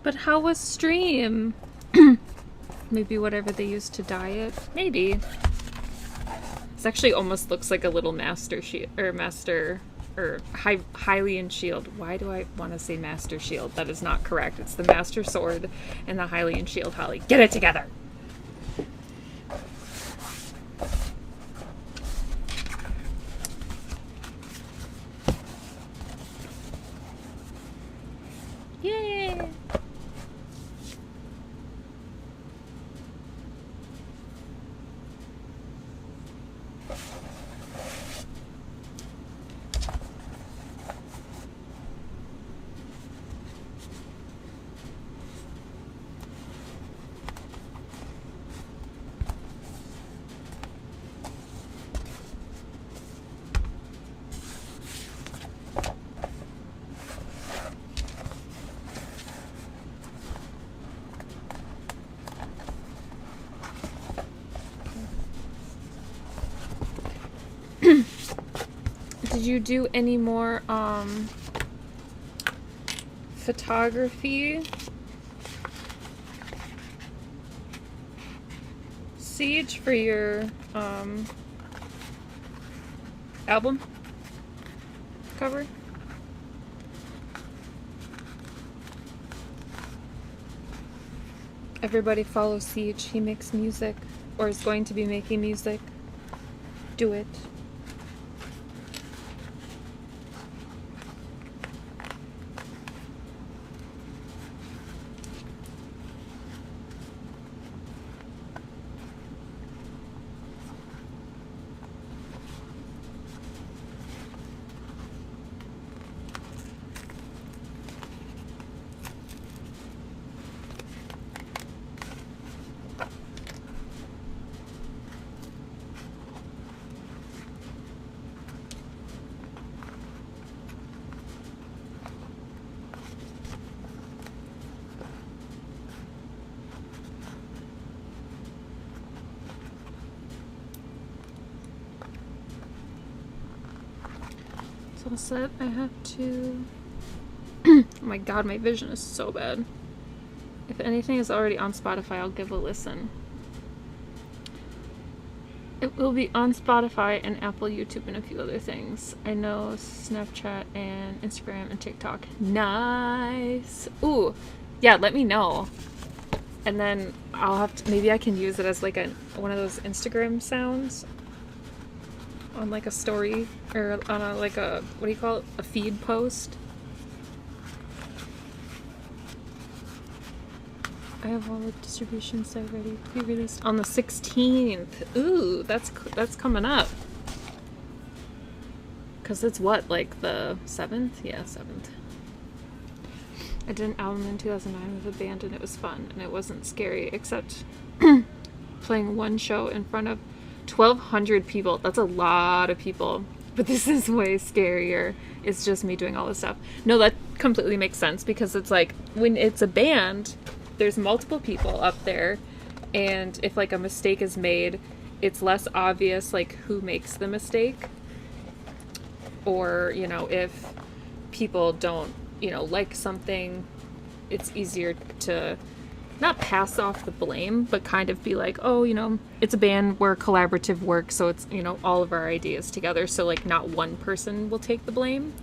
But how was stream? Maybe whatever they used to dye it. Maybe. This actually almost looks like a little master shield, or master, or Hylian shield. Why do I want to say master shield? That is not correct. It's the master sword and the Hylian shield, Holly. Get it together! Yay! Did you do any more photography? Siege for your album cover? Everybody follow Siege. He makes music, or is going to be making music. Do it. So set, I have to... Oh my god, my vision is so bad. If anything is already on Spotify, I'll give a listen. It will be on Spotify and Apple, YouTube, and a few other things. I know Snapchat and Instagram and TikTok. Nice! Ooh, yeah, let me know. And then I'll have to, maybe I can use it as like one of those Instagram sounds on like a story, or on a, like a, what do you call it? A feed post. I have all the distribution site ready to be released on the 16th. Ooh, that's coming up. Cause it's what, like the 7th? Yeah, 7th. I did an album in 2009 with a band and it was fun and it wasn't scary, except playing one show in front of 1,200 people. That's a lot of people. But this is way scarier. It's just me doing all this stuff. No, that completely makes sense, because it's like when it's a band, there's multiple people up there, and if like a mistake is made, it's less obvious like who makes the mistake, or, you know, if people don't, you know, like something, it's easier to not pass off the blame, but kind of be like, oh, you know, it's a band, we're collaborative work, so it's, you know, all of our ideas together, so like not one person will take the blame.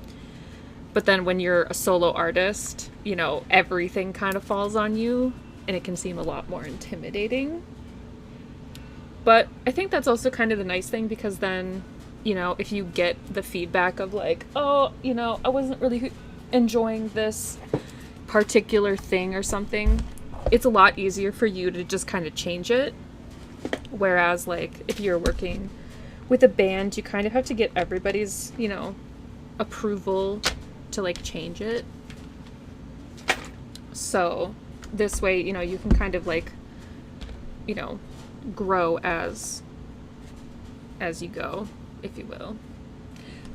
But then when you're a solo artist, you know, everything kind of falls on you, and it can seem a lot more intimidating. But I think that's also kind of the nice thing, because then, you know, if you get the feedback of like, oh, you know, I wasn't really enjoying this particular thing or something, it's a lot easier for you to just kind of change it. Whereas like if you're working with a band, you kind of have to get everybody's, you know, approval to like change it. So this way, you know, you can kind of like, you know, grow as you go, if you will.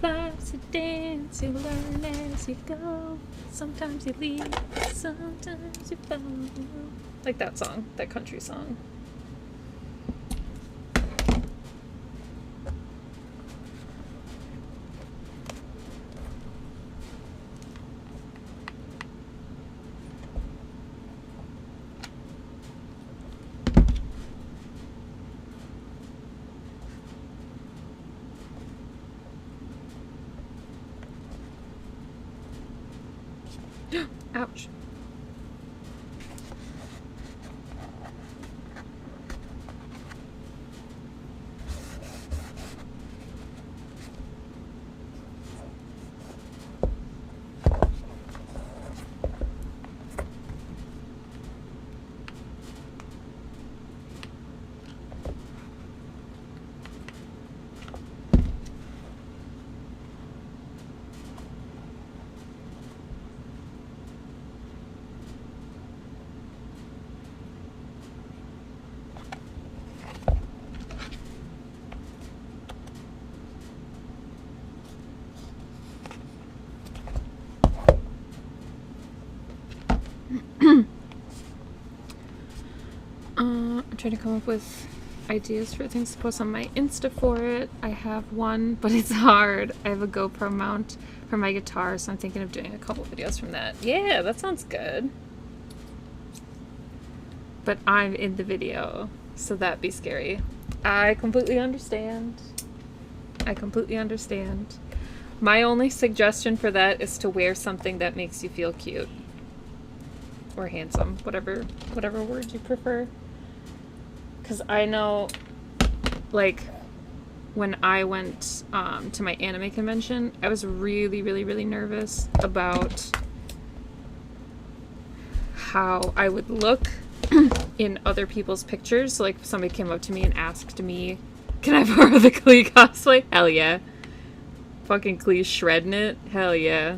Life's a dance, you learn as you go. Sometimes you lead, sometimes you follow. Like that song, that country song. Ouch. I'm trying to come up with ideas for things to post on my Insta for it. I have one, but it's hard. I have a GoPro mount for my guitar, so I'm thinking of doing a couple videos from that. Yeah, that sounds good. But I'm in the video, so that'd be scary. I completely understand. I completely understand. My only suggestion for that is to wear something that makes you feel cute. Or handsome, whatever word you prefer. Because I know, like, when I went to my anime convention, I was really, really, really nervous about how I would look in other people's pictures. So, like, if somebody came up to me and asked me, can I borrow the Klee cosplay? Hell yeah. Fucking Klee shredding it? Hell yeah.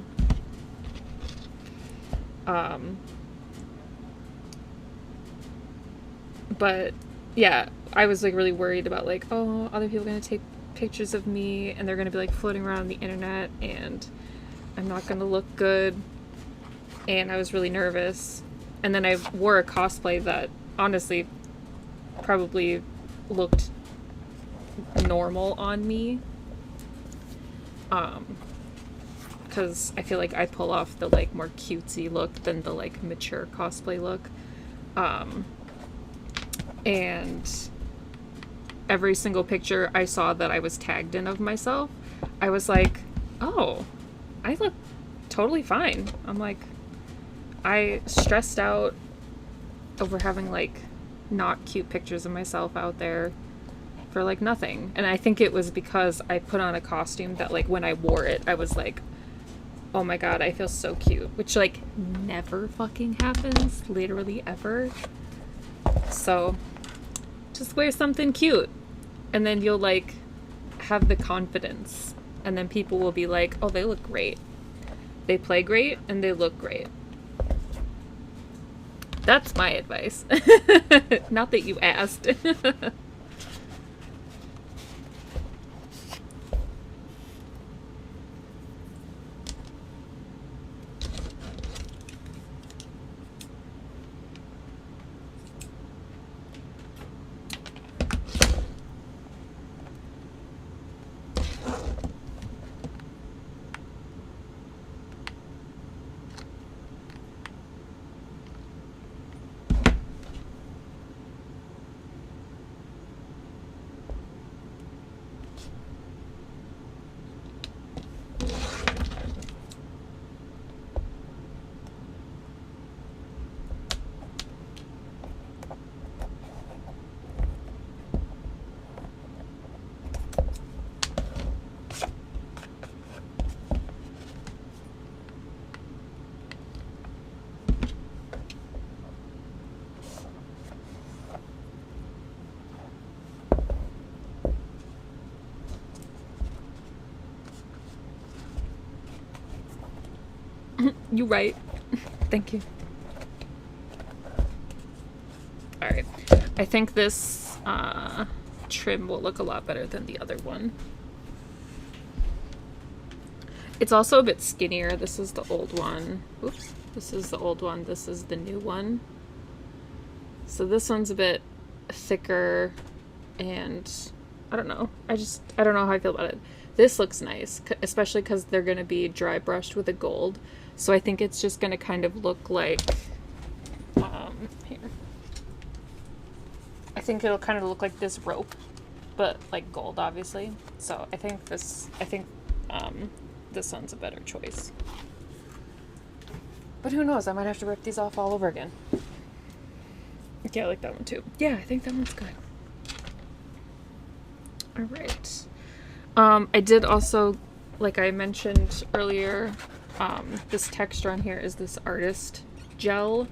But yeah, I was like really worried about like, oh, other people are gonna take pictures of me and they're gonna be like floating around the internet and I'm not gonna look good. And I was really nervous. And then I wore a cosplay that honestly probably looked normal on me. Because I feel like I pull off the like more cutesy look than the like mature cosplay look. And every single picture I saw that I was tagged in of myself, I was like, oh, I look totally fine. I'm like, I stressed out over having like not cute pictures of myself out there for like nothing. And I think it was because I put on a costume that like when I wore it, I was like, oh my god, I feel so cute. Which like never fucking happens, literally ever. So just wear something cute and then you'll like have the confidence and then people will be like, oh, they look great, they play great, and they look great. That's my advice. Not that you asked. You right. Thank you. Alright. I think this trim will look a lot better than the other one. It's also a bit skinnier. This is the old one. Oops. This is the old one. This is the new one. So this one's a bit thicker and I don't know. I don't know how I feel about it. This looks nice, especially because they're going to be dry brushed with a gold. So I think it's just going to kind of look like, here. I think it'll kind of look like this rope, but like gold, obviously. So I think this one's a better choice. But who knows? I might have to rip these off all over again. Yeah, I like that one too. Yeah, I think that one's good. All right. I did also, like I mentioned earlier, this texture on here is this artist gel.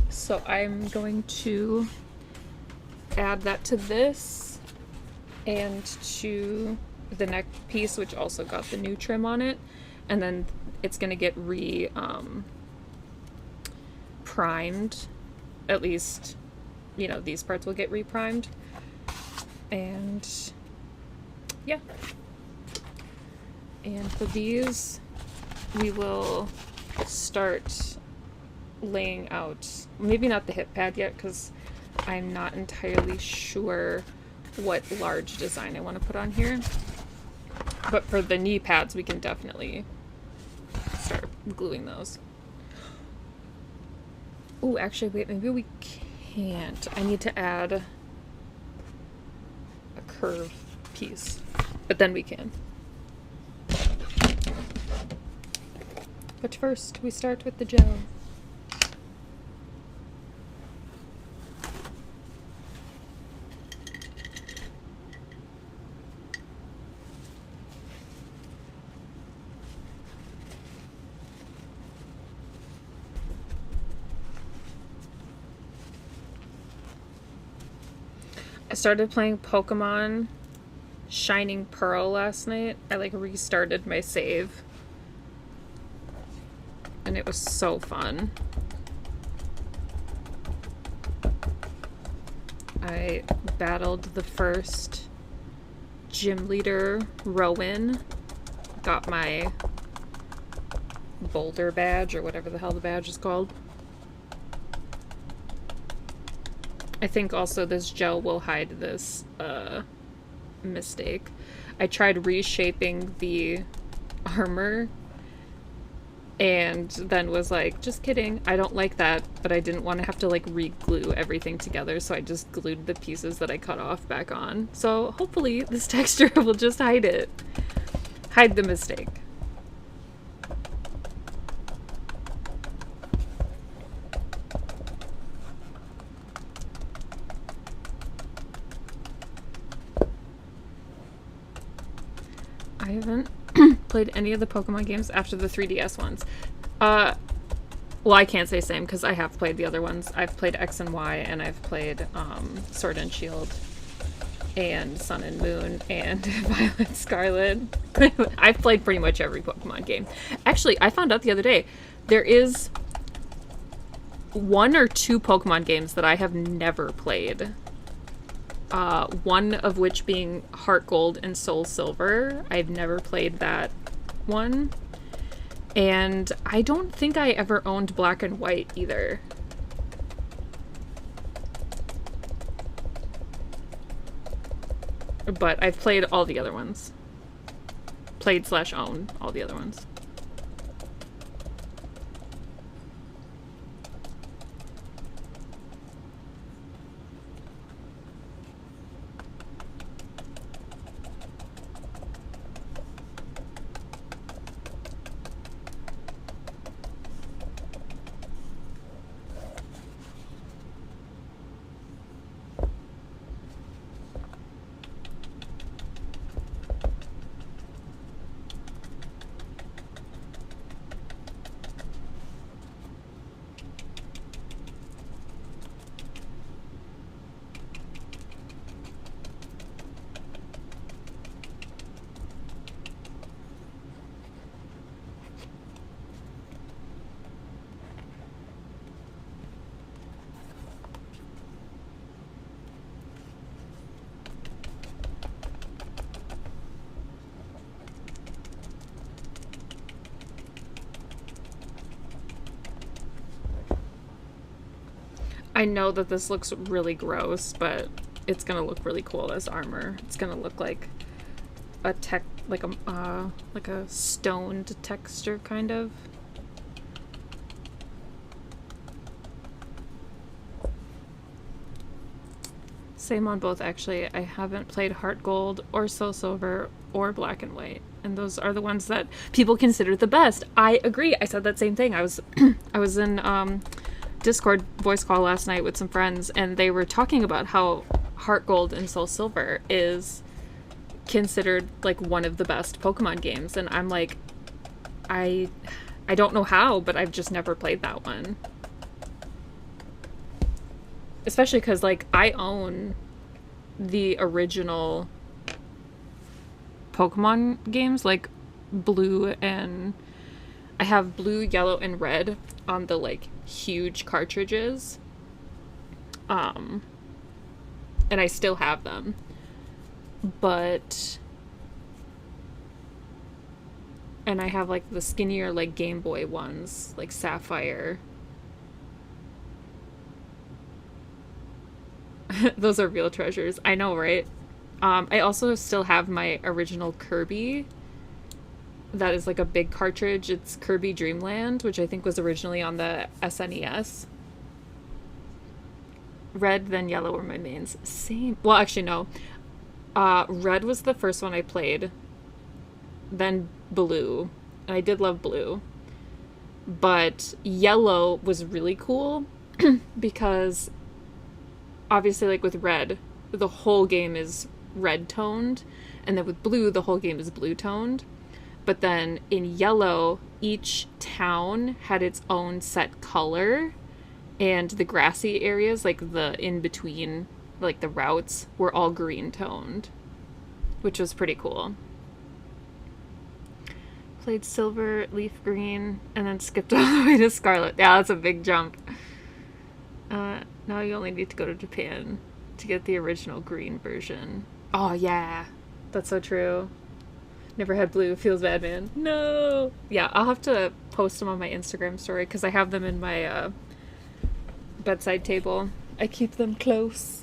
So I'm going to add that to this and to the neck piece, which also got the new trim on it. And then it's going to get primed. At least, you know, these parts will get reprimed. And yeah. And for these, we will start laying out, maybe not the hip pad yet, because I'm not entirely sure what large design I want to put on here. But for the knee pads, we can definitely start gluing those. Oh, actually, wait, maybe we can't. I need to add a curve piece, but then we can. But first, we start with the gel. I started playing Pokemon Shining Pearl last night. I like restarted my save. And it was so fun. I battled the first gym leader, Rowan. Got my boulder badge, or whatever the hell the badge is called. I think also this gel will hide this mistake. I tried reshaping the armor and then was like, just kidding, I don't like that, but I didn't want to have to like re-glue everything together, so I just glued the pieces that I cut off back on. So hopefully this texture will just hide it. Hide the mistake. I haven't played any of the Pokemon games after the 3DS ones. Well, I can't say same because I have played the other ones. I've played X and Y, and I've played Sword and Shield, and Sun and Moon, and Violet Scarlet. I've played pretty much every Pokemon game. Actually, I found out the other day, there is 1 or 2 Pokemon games that I have never played. One of which being Heart Gold and Soul Silver. I've never played that one. And I don't think I ever owned Black and White either. But I've played all the other ones. Played/owned all the other ones. I know that this looks really gross, but it's gonna look really cool as armor. It's gonna look like a like a stoned texture, kind of. Same on both, actually. I haven't played Heart Gold or Soul Silver or Black and White. And those are the ones that people consider the best. I agree. I said that same thing. I was I was in Discord voice call last night with some friends, and they were talking about how Heart Gold and Soul Silver is considered like one of the best Pokemon games, and I'm like, I don't know how, but I've just never played that one. Especially because, like, I own the original Pokemon games, like blue and... I have blue, yellow, and red on the, like, huge cartridges. And I still have them. But... And I have, like, the skinnier, like, Game Boy ones, like Sapphire. Those are real treasures. I know, right? I also still have my original Kirby. That is like a big cartridge. It's Kirby Dream Land, which I think was originally on the SNES. Red, then yellow were my mains. Same. Well, actually, no. Red was the first one I played. Then blue. And I did love blue. But yellow was really cool because obviously, like with red, the whole game is red toned, and then with blue, the whole game is blue toned. But then in yellow, each town had its own set color, and the grassy areas, like the in between, like the routes, were all green toned, which was pretty cool. Played silver, leaf green, and then skipped all the way to scarlet. Yeah, that's a big jump. Now you only need to go to Japan to get the original green version. Oh, yeah. That's so true. Never had blue. Feels bad, man. No! Yeah, I'll have to post them on my Instagram story because I have them in my bedside table. I keep them close.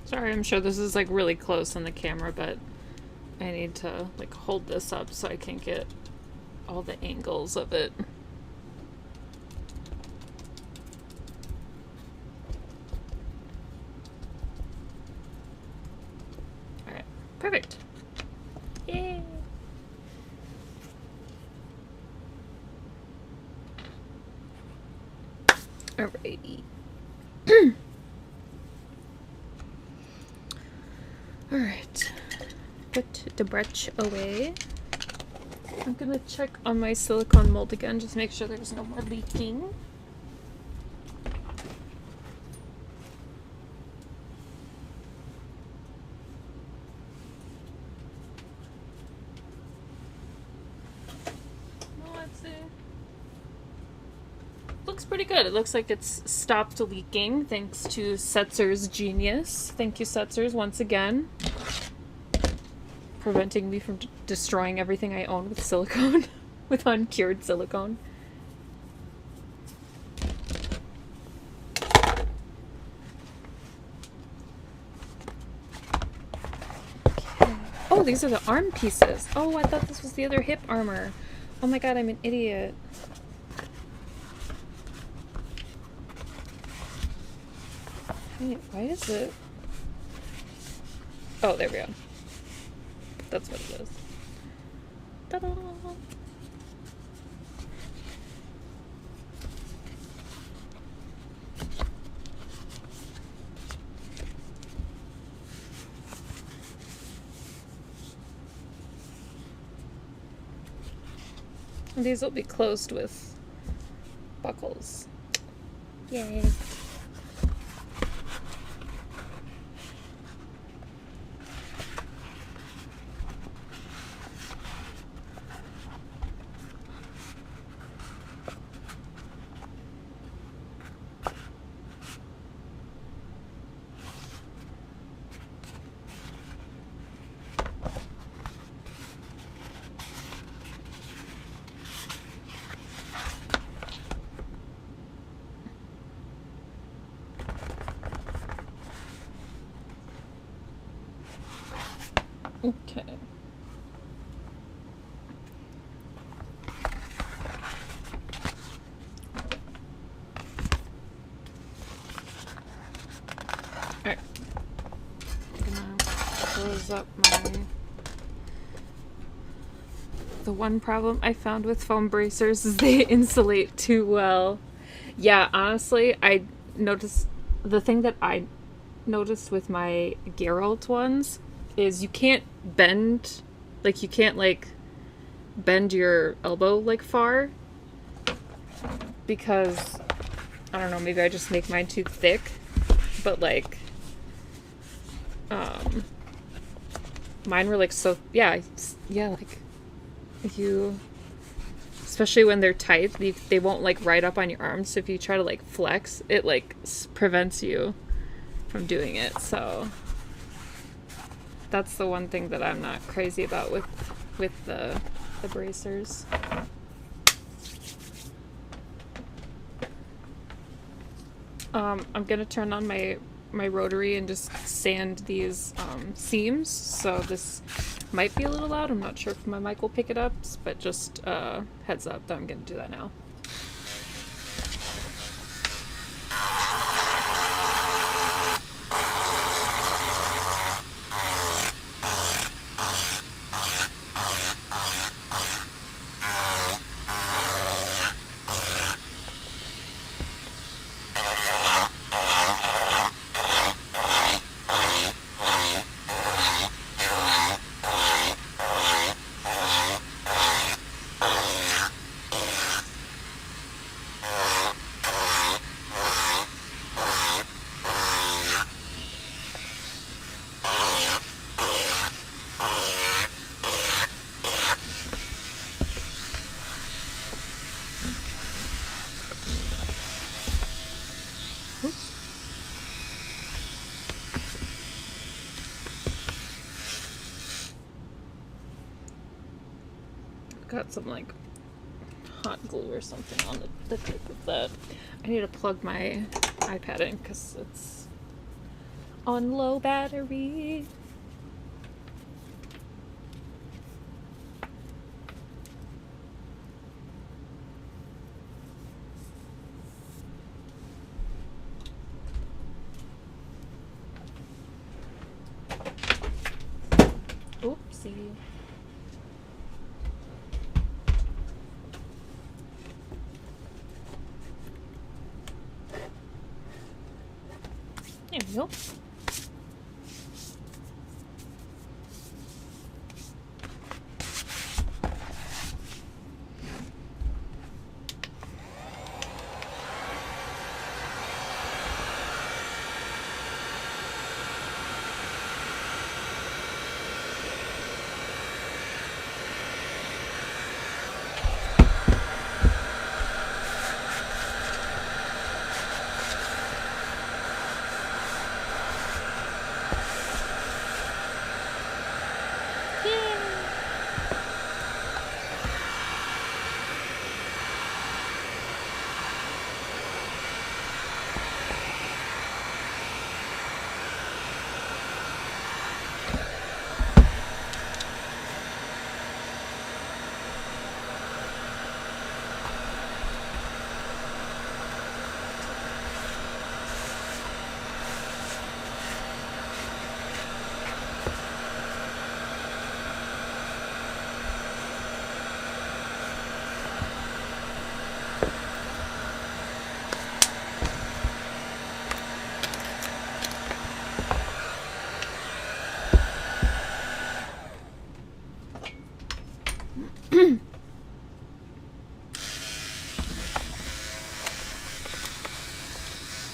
Sorry, I'm sure this is like really close on the camera, but I need to like hold this up so I can get all the angles of it. Alright, perfect. Yay! Alrighty. Alright. Put the brush away. I'm gonna check on my silicone mold again, just make sure there's no more leaking. Let's see. Looks pretty good. It looks like it's stopped leaking thanks to Setzer's genius. Thank you, Setzer's, once again. Preventing me from destroying everything I own with silicone, with uncured silicone. Okay. Oh, these are the arm pieces. Oh, I thought this was the other hip armor. Oh my god, I'm an idiot. Wait, why is it? Oh, there we go. That's what it is. Ta-da! These will be closed with buckles. Yay! Okay. Alright. I'm gonna close up the one problem I found with foam bracers is they insulate too well. Yeah, honestly, I noticed the thing that I noticed with my Geralt ones is you can't bend, like you can't like bend your elbow like far because I don't know, maybe I just make mine too thick, but like mine were like so yeah like if you, especially when they're tight, they won't like ride up on your arms, so if you try to like flex it like prevents you from doing it. So that's the one thing that I'm not crazy about with the bracers. I'm gonna turn on my rotary and just sand these seams, so this might be a little loud. I'm not sure if my mic will pick it up, but just heads up that I'm gonna do that now. Got some like hot glue or something on the tip of that. I need to plug my iPad in because on low battery. Oopsie. There we go.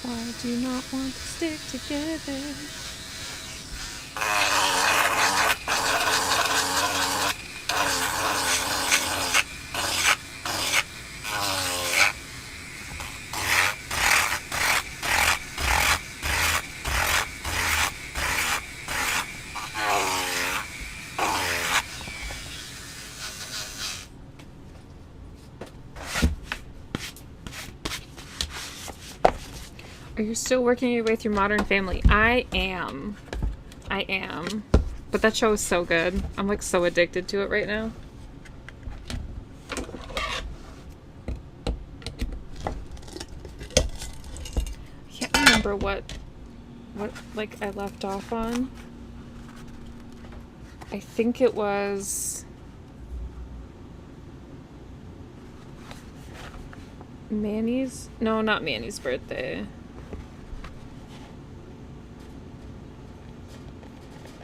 Why do you not want to stick together? Are you still working your way through Modern Family? I am. But that show is so good. I'm like so addicted to it right now. I can't remember what like I left off on. I think it was Manny's? No, not Manny's birthday.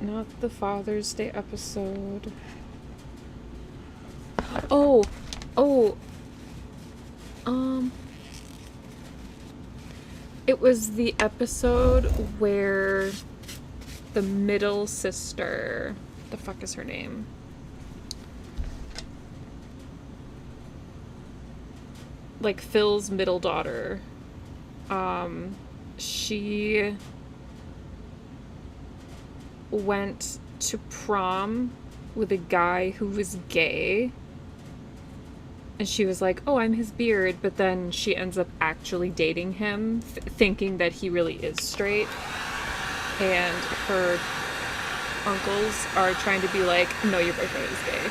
Not the Father's Day episode. Oh. It was the episode where the middle sister, the fuck is her name? Like Phil's middle daughter. She went to prom with a guy who was gay, and she was like, oh, I'm his beard, but then she ends up actually dating him, thinking that he really is straight, and her uncles are trying to be like, no, your boyfriend is gay.